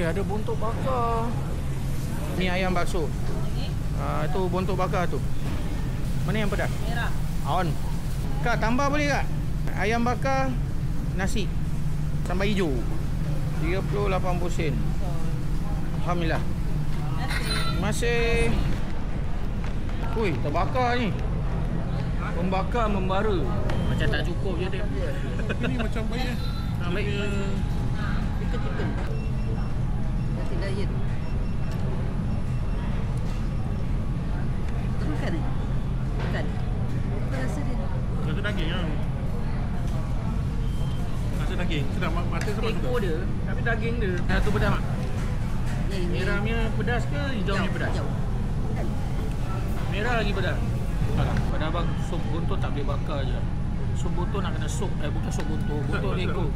Ada buntut bakar. Ni ayam bakso. Itu buntut bakar tu. Mana yang pedas? Merah. On. Kak, tambah boleh kak? Ayam bakar, nasi, sambal hijau 38 sen. Alhamdulillah. Masih. Ui, terbakar ni. Pembakar membara. Macam tak cukup je dia. Ini macam baik. Baik. Chicken. Nasi diet. Kau makan ni? Makan. Apa rasa dia? Rasa daging lah. Rasa daging. Sedap. Mata sama juga. Ekor dia, tapi daging dia. Satu pedas tak? Yang Merah punya pedas ke hijau punya pedas? Hijau. Merah lagi pedas. Alah, pada abang sup buntut tak boleh bakar je. Sup buntut nak kena sup. Bukan sup buntut. Buntut ekor.